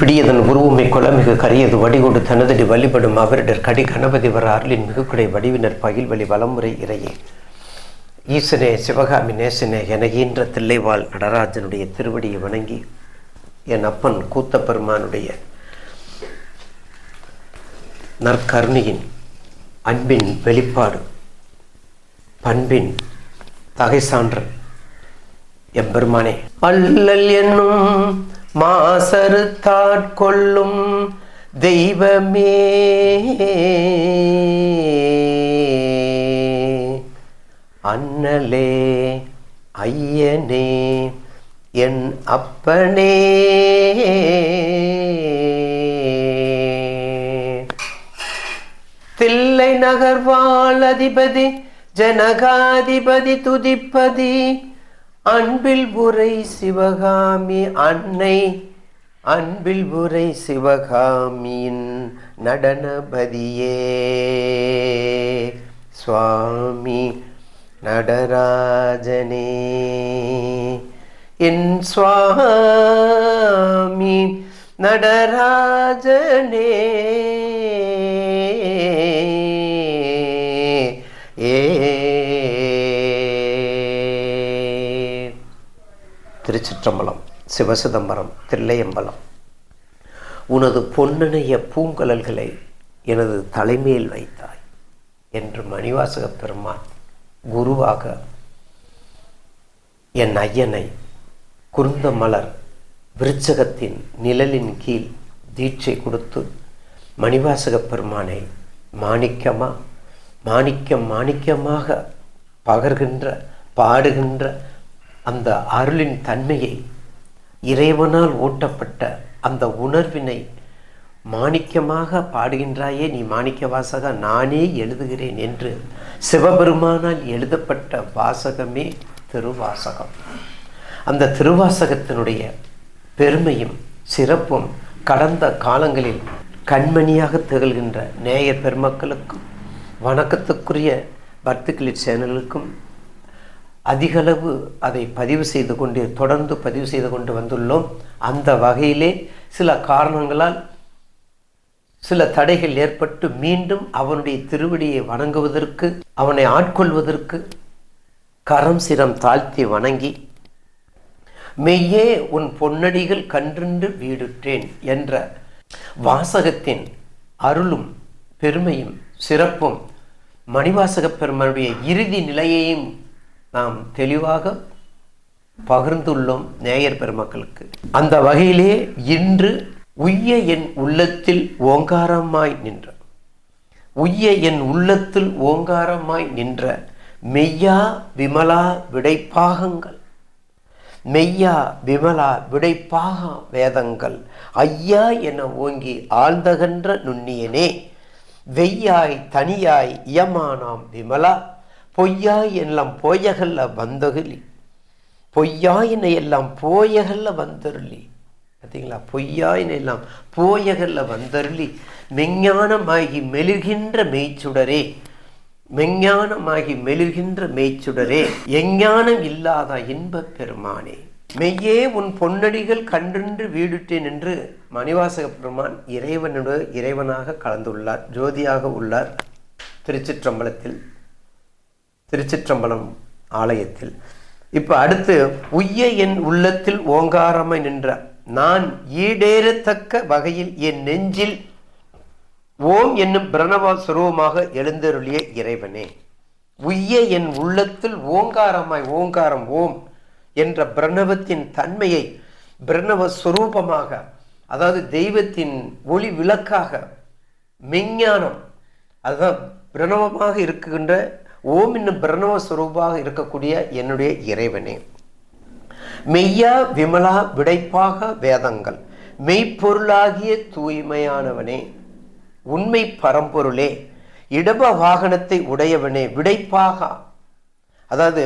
பிடியதன் உருவமை கொலமிகு கரியது வடிகொடு தனதடி வழிபடும் அவரிடர் கடி கணபதி வர அருளின் மிகுக்குடை வடிவினர் பகில் வழி வலமுறை இறையே ஈசனே சிவகாமி நேசனே என ஈன்ற தில்லைவாழ் நடராஜனுடைய திருவடியை வணங்கி என் அப்பன் கூத்த பெருமானுடைய நற்கருணியின் அன்பின் வெளிப்பாடு பண்பின் தகை சான்றல் எம்பெருமானே அல்லல் என்னும் மாசறுத்தாட்கொள்ளும் தெய்வமே அண்ணலே ஐயனே என் அப்பனே தில்லை நகர்வாழ் அதிபதி ஜனகாதிபதி துதிப்பதி அன்பில் உரை சிவகாமி அன்னை அன்பில் உரை சிவகாமியின் நடனபதியே சுவாமி நடராஜனே என் சுவாமி நடராஜனே திருச்சிற்றம்பலம் சிவசிதம்பரம் தில்லையம்பலம் உனது பொன்னணைய பூங்கலல்களை எனது தலைமையில் வைத்தாய் என்று மணிவாசக பெருமான் குருவாக என் ஐயனை குருந்த மலர் விருச்சகத்தின் நிழலின் கீழ் தீட்சை கொடுத்து மணிவாசக பெருமானை மாணிக்கமாக பகர்கின்ற பாடுகின்ற அந்த அருளின் தன்மையை இறைவனால் ஊட்டப்பட்ட அந்த உணர்வினை மாணிக்கமாக பாடுகின்றாயே நீ மாணிக்க வாசகா நானே எழுதுகிறேன் என்று சிவபெருமானால் எழுதப்பட்ட வாசகமே திருவாசகம். அந்த திருவாசகத்தினுடைய பெருமையும் சிறப்பும் கடந்த காலங்களில் கண்மணியாக திகழ்கின்ற நேயர் பெருமக்களுக்கும் வணக்கத்துக்குரிய பக்திகளின் சேனலுக்கும் அதிகளவு அதை தொடர்ந்து பதிவு செய்து கொண்டு வந்துள்ளோம். அந்த வகையிலே சில காரணங்களால் சில தடைகள் ஏற்பட்டு மீண்டும் அவனுடைய திருவடியை வணங்குவதற்கு அவனை ஆட்கொள்வதற்கு கரம் சிரம் தாழ்த்தி வணங்கி மெய்யே உன் பொன்னடிகள் கன்றுண்டு வீடுற்றேன் என்ற வாசகத்தின் அருளும் பெருமையும் சிறப்பும் மணிவாசக பெருமானுடைய இறுதி நிலையையும் நாம் தெளிவாக பகிர்ந்துள்ளோம் நேயர் பெருமக்களுக்கு. அந்த வகையிலே இன்று உய்ய என் உள்ளத்தில் ஓங்காரமாய் நின்ற மெய்யா விமலா விடைப்பாகங்கள் மெய்யா விமலா விடைப்பாக வேதங்கள் ஐயா என ஓங்கி ஆழ்ந்தகன்ற நுண்ணியனே வெய்யாய் தனியாய் இயமானாம் விமலா பொய்யாய் எல்லாம் போயகல்ல வந்தொகுலி பொய்யாயின எல்லாம் போயகல்ல வந்தருளி பார்த்தீங்களா, பொய்யாயின எல்லாம் போயகல்ல வந்தருளி மெஞ்ஞானமாகி மெழுகின்ற மெய்ச்சுடரே எஞ்ஞானம் இல்லாத இன்பப் பெருமானே மெய்யே உன் பொன்னடிகள் கன்றுண்டு வீடுற்றேன் என்று மணிவாசக பெருமான் இறைவனாக கலந்துள்ளார், ஜோதியாக உள்ளார் திருச்சிற்றம்பலம் ஆலயத்தில். இப்போ அடுத்து உய்ய என் உள்ளத்தில் ஓங்காரமாய் நின்ற நான் ஈடேறத்தக்க வகையில் என் நெஞ்சில் ஓம் என்னும் பிரணவ சுரூபமாக எழுந்தருளிய இறைவனே உய்ய என் உள்ளத்தில் ஓங்காரம் ஓம் என்ற பிரணவத்தின் தன்மையை பிரணவ சுரூபமாக, அதாவது தெய்வத்தின் ஒளி விளக்காக மெஞ்ஞானம், அதுதான் பிரணவமாக இருக்கின்ற ஓம் என்னும் பிரணவ சுரூபாக இருக்கக்கூடிய என்னுடைய இறைவனே மெய்யா விமலா விடைப்பாக வேதங்கள் மெய்ப்பொருளாகிய தூய்மையானவனே உண்மை பரம்பொருளே இடப வாகனத்தை உடையவனே விடைப்பாக, அதாவது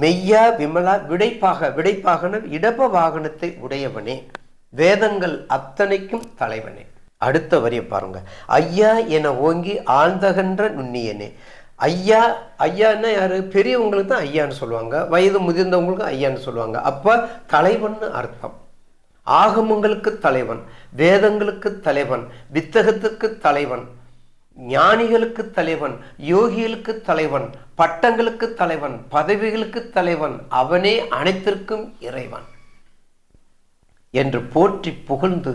மெய்யா விமலா விடைப்பாகன இடப வாகனத்தை உடையவனே வேதங்கள் அத்தனைக்கும் தலைவனே. அடுத்த வரியை பாருங்க, ஐயா என ஓங்கி ஆழ்ந்தகன்ற நுண்ணியனே. ஐயா ஐயான்னா யாரு? பெரியவங்களுக்கு தான் ஐயான்னு சொல்லுவாங்க, வயது முதிர்ந்தவங்களுக்கு ஐயான்னு சொல்லுவாங்க. அப்போ தலைவன்னு அர்த்தம். ஆகமங்களுக்கு தலைவன், வேதங்களுக்கு தலைவன், வித்தகத்துக்கு தலைவன், ஞானிகளுக்கு தலைவன், யோகிகளுக்கு தலைவன், பட்டங்களுக்கு தலைவன், பதவிகளுக்கு தலைவன், அவனே அனைத்திற்கும் இறைவன் என்று போற்றி புகழ்ந்து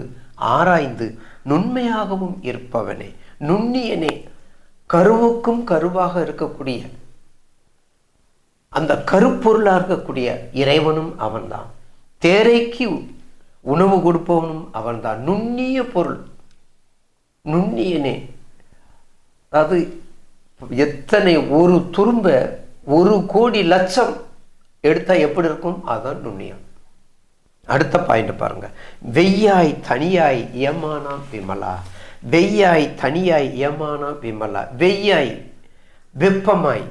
ஆராய்ந்து நுண்மையாகவும் இருப்பவனே, நுண்ணியனே, கருவுக்கும் கருவாக இருக்கக்கூடிய அந்த கருப்பொருளாக இருக்கக்கூடிய இறைவனும் அவன்தான். தேரைக்கு உணவு கொடுப்பவனும் அவன்தான். நுண்ணிய பொருள், நுண்ணியனே. அதாவது எத்தனை ஒரு துரும்ப 1,00,00,000 எடுத்தா எப்படி இருக்கும், அதுதான் நுண்ணியம். அடுத்த பாயிண்ட் பாருங்க. வெய்யாய் தனியாய் ஏமானா விமலா. வெய்யாய் தனியாய் ஏமானா விமலா. வெய்யாய் வெப்பமாய்,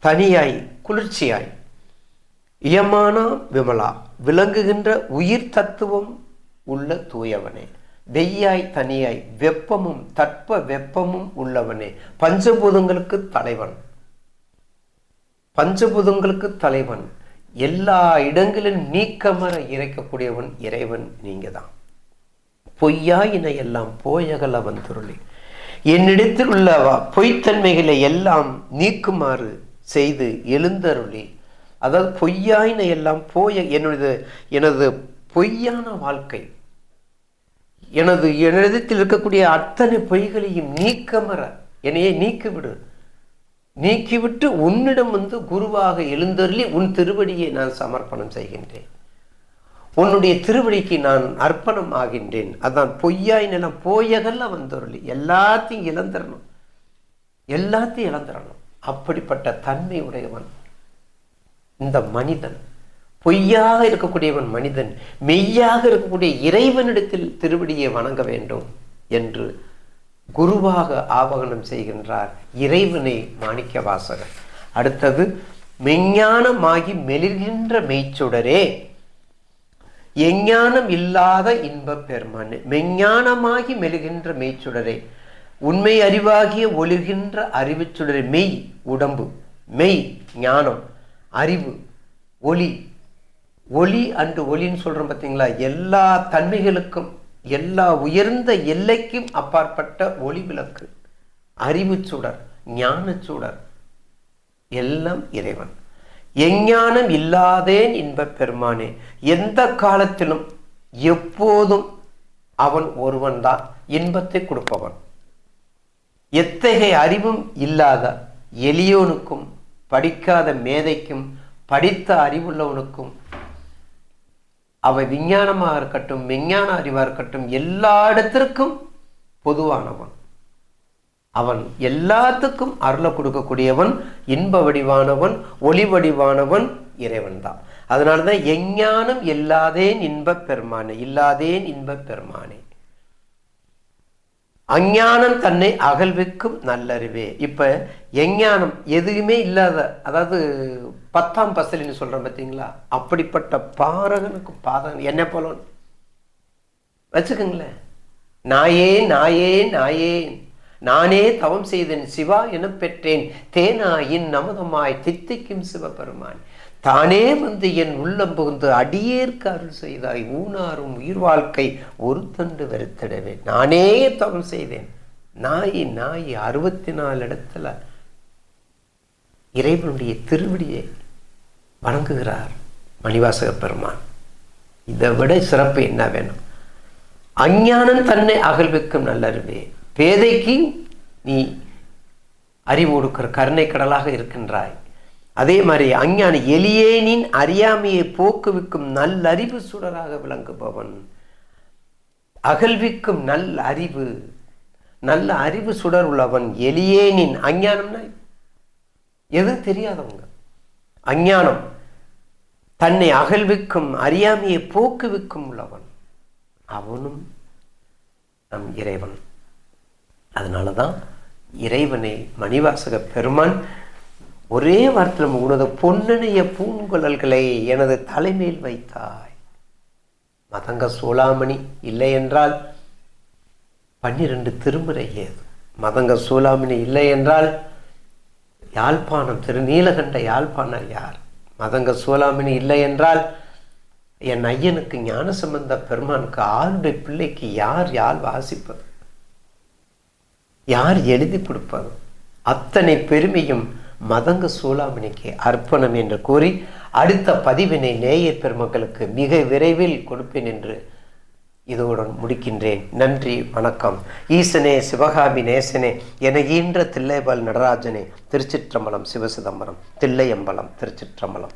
தனியாய் குளிர்ச்சியாய், இயமானா விமலா விளங்குகின்ற உயிர் தத்துவம் உள்ள தூயவனே. வெய்யாய் தனியாய் வெப்பமும் தட்ப வெப்பமும் உள்ளவனே. பஞ்சபூதங்களுக்கு தலைவன், பஞ்சபூதங்களுக்கு தலைவன், எல்லா இடங்களிலும் நீக்கமர இறைக்கக்கூடியவன் இறைவன் நீங்க தான். பொய்யாயின எல்லாம் போயகல வந்துருளி. என்னிடத்தில் உள்ள பொய்த்தன்மைகளை எல்லாம் நீக்குமாறு செய்து எழுந்தருளி. அதாவது பொய்யாயின எல்லாம் போய எனது பொய்யான வாழ்க்கை, என்னிடத்தில் இருக்கக்கூடிய அத்தனை பொய்களையும் நீக்கமர என்னையே நீக்கிவிடு. நீக்கிவிட்டு உன்னிடம் குருவாக எழுந்தருளி உன் திருவடியை நான் சமர்ப்பணம் செய்கின்றேன், உன்னுடைய திருவடிக்கு நான் அர்ப்பணம் ஆகின்றேன். அதான் பொய்யாய் நிலம் போயகல்ல வந்தருளி. எல்லாத்தையும் இழந்துடணும், எல்லாத்தையும் இழந்துடணும். அப்படிப்பட்ட தன்மை உடையவன் இந்த மனிதன். பொய்யாக இருக்கக்கூடியவன் மனிதன், மெய்யாக இருக்கக்கூடிய இறைவனிடத்தில் திருவடியை வணங்க வேண்டும் என்று குருவாக ஆவகனம் செய்கின்றார் இறைவனை மாணிக்க வாசகர். அடுத்தது, மெஞ்ஞானமாகி மெலிர்கின்ற மெய்ச்சுடரே, எஞ்ஞானம் இல்லாத இன்ப பெருமான். மெஞ்ஞானமாகி மெலிகின்ற மெய்ச்சுடரே, உண்மை அறிவாகிய ஒளிர்கின்ற அறிவு சுடரே. மெய் உடம்பு, மெய் ஞானம், அறிவு ஒளி. ஒளி அன்று ஒளின்னு சொல்றோம் பார்த்தீங்களா, எல்லா தன்மைகளுக்கும் எல்லா உயர்ந்த எல்லைக்கும் அப்பாற்பட்ட ஒளி விளக்கு, அறிவு சுடர், ஞான சுடர், எல்லாம் இறைவன். எஞ்ஞானம் இல்லாதேன் இன்ப பெருமானே. எந்த காலத்திலும் எப்போதும் அவன் ஒருவன் தான் இன்பத்தை கொடுப்பவன். எத்தகைய அறிவும் இல்லாத எளியோனுக்கும், படிக்காத மேதைக்கும், படித்த அறிவுள்ளவனுக்கும், அவன் விஞ்ஞானமாக இருக்கட்டும் விஞ்ஞான அறிவாக இருக்கட்டும், எல்லா இடத்திற்கும் பொதுவானவன். அவன் எல்லாத்துக்கும் அருளை கொடுக்கக்கூடியவன், இன்ப வடிவானவன், ஒளி வடிவானவன் இறைவன் தான். அதனாலதான் எஞ்ஞானம் இல்லாதேன் இன்ப பெருமானே, இல்லாதேன் இன்ப பெருமானே. அஞ்ஞானம் தன்னை அகழ்விக்கும் நல்லறிவே. இப்ப எஞ்ஞானம் எதுவுமே இல்லாத, அதாவது 10ஆம் பசலின்னு சொல்றேன் பார்த்தீங்களா, அப்படிப்பட்ட பாரகனுக்கு பாதகன் என்ன போல வச்சுக்கோங்களேன். நாயே நாயே நாயே, நானே தவம் செய்தேன் சிவா என பெற்றேன், தேனாயின் நமதமாய் தித்திக்கும் சிவபெருமான். தானே என் உள்ளம் புகுந்து அடியேற்கு அருள் செய்தாய், ஊனாரும் உயிர் வாழ்க்கை ஒரு தண்டு வெறுத்திடவே. நானே தவம் செய்தேன். நாய் 64 இடத்துல இறைவனுடைய திருவடியை வணங்குகிறார் மணிவாசக பெருமான். இதை விட சிறப்பு என்ன வேணும்? அஞ்ஞானம் தன்னை அகழ்விக்கும் நல்லறிவே. பேதைக்கு நீ அறிவு கொடுக்கிற கருணை கடலாக இருக்கின்றாய். அதே மாதிரி அஞ்ஞானி எளியேனின் அறியாமையை போக்குவிக்கும் நல்லறிவு சுடராக விளங்குபவன். அகழ்விக்கும் நல்ல அறிவு சுடர் உள்ளவன் எளியேனின். அஞ்ஞானம்னா எது தெரியாதவங்க. அஞ்ஞானம் தன்னை அகழ்விக்கும் அறியாமையை போக்குவிக்கும் உள்ளவன் அவனும் நம் இறைவன். அதனாலதான் இறைவனை மணிவாசக பெருமான் ஒரே வார்த்தையில் உனது பொன்னணைய பூங்குழல்களை எனது தலைமையில் வைத்தாய். மதங்க சூளாமணி இல்லை என்றால் 12 திருமுறை ஏது? மதங்க சூளாமணி இல்லை என்றால் யாழ்ப்பாணம், திருநீலகண்ட யாழ்ப்பாணர் யார்? மதங்க சூளாமணி இல்லை என்றால் என் ஐயனுக்கு ஞானசம்பந்த பெருமானுக்கு 6 பிள்ளைக்கு யார் யாழ் வாசிப்பது, யார் எழுதி கொடுப்பது? அத்தனை பெருமையும் மதங்க சூளாமணிக்கு அர்ப்பணம் என்று கூறி அடுத்த பதிவினை நேயர் பெருமக்களுக்கு மிக விரைவில் கொடுப்பேன் என்று இதோடன் முடிக்கின்றேன். நன்றி, வணக்கம். ஈசனே, சிவகாமி நேசனே, என ஈன்ற தில்லைபால் நடராஜனே, திருச்சிற்றம்பலம், சிவசிதம்பரம், தில்லையம்பலம், திருச்சிற்றம்பலம்.